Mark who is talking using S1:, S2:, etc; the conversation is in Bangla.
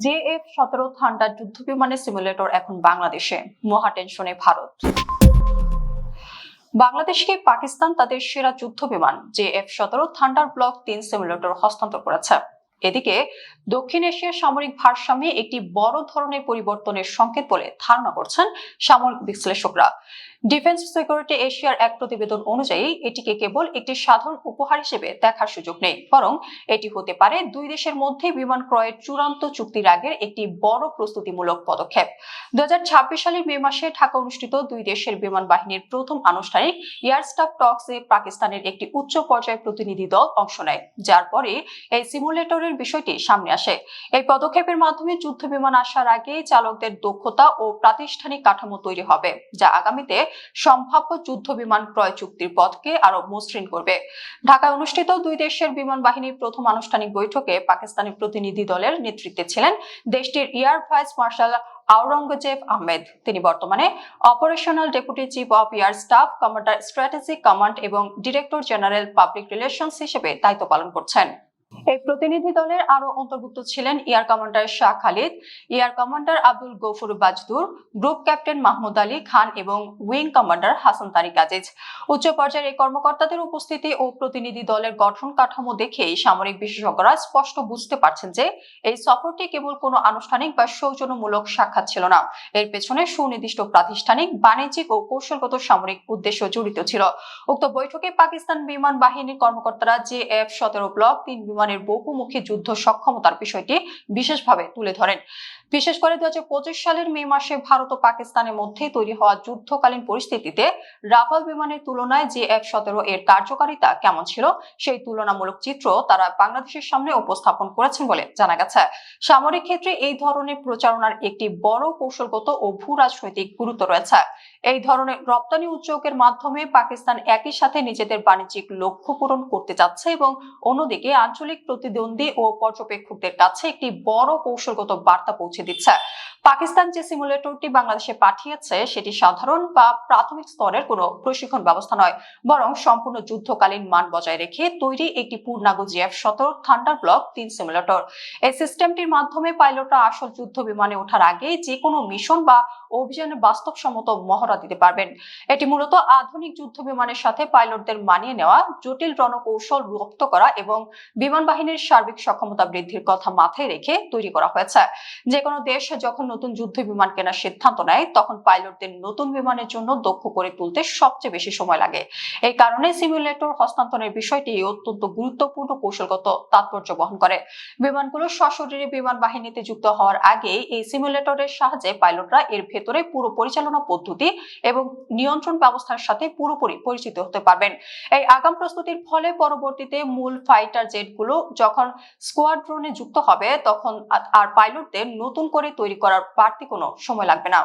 S1: JF-17 থান্ডার যুদ্ধবিমানের সিমুলেটর এখন বাংলাদেশে, মহা টেনশনে ভারত। বাংলাদেশকে পাকিস্তান তাদের সেরা যুদ্ধবিমান JF-17 থান্ডার ব্লক 3 সিমুলেটর হস্তান্তর করেছে। এদিকে দক্ষিণ এশিয়ার সামরিক ভারসাম্যে একটি বড় ধরনের পরিবর্তনের সংকেত বলে ধারণা করছেন সামরিক বিশ্লেষকরা। ডিফেন্স সিকিউরিটি এশিয়ার এক প্রতিবেদন অনুযায়ী এটিকে কেবল একটি সাধারণ উপহার হিসেবে দেখার সুযোগ নেই, বরং এটি হতে পারে দুই দেশের মধ্যে বিমান ক্রয়ের চূড়ান্ত চুক্তির আগের একটি বড় প্রস্তুতিমূলক পদক্ষেপ। 2026 সালের মে মাসে ঢাকা অনুষ্ঠিত দুই দেশের বিমান বাহিনীর প্রথম আনুষ্ঠানিক এয়ার স্টাফ টকসে পাকিস্তানের একটি উচ্চ পর্যায়ের প্রতিনিধি দল অংশ নেয়, যার পরে এই সিমুলেটরের বিষয়টি সামনে আসে। এই পদক্ষেপের মাধ্যমে যুদ্ধ বিমান আসার আগে চালকদের দক্ষতা ও প্রাতিষ্ঠানিক কাঠামো তৈরি হবে, যা আগামীতে সম্ভাব্য যুদ্ধ বিমান ক্রয় চুক্তির পথকে আরো মসৃণ করবে। ঢাকায় অনুষ্ঠিত দুই দেশের বিমান বাহিনীর প্রথম আনুষ্ঠানিক বৈঠকে পাকিস্তানের প্রতিনিধি দলের নেতৃত্বে ছিলেন দেশটির air vice marshal Aurangzeb Ahmed. তিনি বর্তমানে operational deputy chief of air staff, commander strategic command এবং ডিরেক্টর জেনারেল পাবলিক রিলেশনস হিসেবে দায়িত্ব পালন করছেন। এই প্রতিনিধি দলের আরো অন্তর্ভুক্ত ছিলেন air commander Shah Khalid, air commander Abdul Gafur Bajdur, group captain Mahmud Ali Khan এবং উইং কমান্ডার হাসান তারিক আজিজ। উচ্চ পর্যায়ের এই কর্মকর্তাদের উপস্থিতি ও প্রতিনিধি দলের গঠন কাঠামো দেখেই সামরিক বিশেষজ্ঞরা স্পষ্ট বুঝতে পারছেন যে এই সফরটি কেবল কোনো আনুষ্ঠানিক বা সৌজন্যমূলক সাক্ষাৎ ছিল না, এর পেছনে সুনির্দিষ্ট প্রাতিষ্ঠানিক, বাণিজ্যিক ও কৌশলগত সামরিক উদ্দেশ্য জড়িত ছিল। উক্ত বৈঠকে পাকিস্তান বিমান বাহিনীর কর্মকর্তারা JF-17 ব্লক 3 বিমানের বহুমুখী যুদ্ধ সক্ষমতার বিষয়টি বিশেষভাবে তুলে ধরেন। বিশেষ করে 2025 সালের মে মাসে ভারত ও পাকিস্তানের মধ্যে তৈরি হওয়া যুদ্ধকালীন পরিস্থিতিতে রাফাল বিমানের তুলনায় JF-17 এর কার্যকারিতা কেমন ছিল সেই তুলনামূলক চিত্র তারা বাংলাদেশের সামনে উপস্থাপন করেছেন বলে জানা গেছে। সামরিক ক্ষেত্রে এই ধরনের প্রচারণার একটি বড় কৌশলগত ও ভূ রাজনৈতিক গুরুত্ব রয়েছে। এই ধরনের রপ্তানি উদ্যোগের মাধ্যমে পাকিস্তান একই সাথে নিজেদের বাণিজ্যিক লক্ষ্য পূরণ করতে যাচ্ছে এবং অন্যদিকে আঞ্চলিক প্রতিদ্বন্দ্বী ও পর্যবেক্ষকদের কাছে একটি বড় কৌশলগত বার্তা পৌঁছে দিচ্ছে। পাকিস্তান যে সিমুলেটরটি বাংলাদেশে পাঠিয়েছে সেটি সাধারণ বা প্রাথমিক স্তরের কোনো প্রশিক্ষণ ব্যবস্থা নয়, বরং সম্পূর্ণ যুদ্ধকালীন মান বজায় রেখে তৈরি একটি পূর্ণাঙ্গ JF-17 থান্ডার ব্লক 3 সিমুলেটর। এই সিস্টেমটির মাধ্যমে পাইলটরা আসল যুদ্ধ বিমানে ওঠার আগে যে কোনো মিশন বা অভিযানে বাস্তবসম্মত মহড়া দিতে পারবেন। এটি মূলত আধুনিক যুদ্ধ বিমানের সাথে পাইলটদের মানিয়ে নেওয়া, জটিল রণকৌশল রপ্ত করা এবং বিমান বাহিনীর সার্বিক সক্ষমতা বৃদ্ধির কথা মাথায় রেখে তৈরি করা হয়েছে। যে কোনো দেশ যখন নতুন যুদ্ধ বিমান কেনার সিদ্ধান্ত নেয় তখন পাইলটদের নতুন বিমানের জন্য দক্ষ করে তুলতে সবচেয়ে বেশি সময় লাগে। এই কারণে সিমুলেটর হস্তান্তরের বিষয়টি অত্যন্ত গুরুত্বপূর্ণ কৌশলগত তাৎপর্য বহন করে। বিমানগুলো সশরীরে বিমান বাহিনীতে যুক্ত হওয়ার আগে এই সিমুলেটরের সাহায্যে পাইলটরা এর ভেতরে পুরো পরিচালনা পদ্ধতি এবং নিয়ন্ত্রণ ব্যবস্থার সাথে পুরোপুরি পরিচিত হতে পারবেন। এই আগাম প্রস্তুতির ফলে পরবর্তীতে মূল ফাইটার জেটগুলো যখন স্কোয়াড্রনে যুক্ত হবে তখন আর পাইলটদের নতুন করে তৈরি করার বাড়তি কোনো সময় লাগবে না।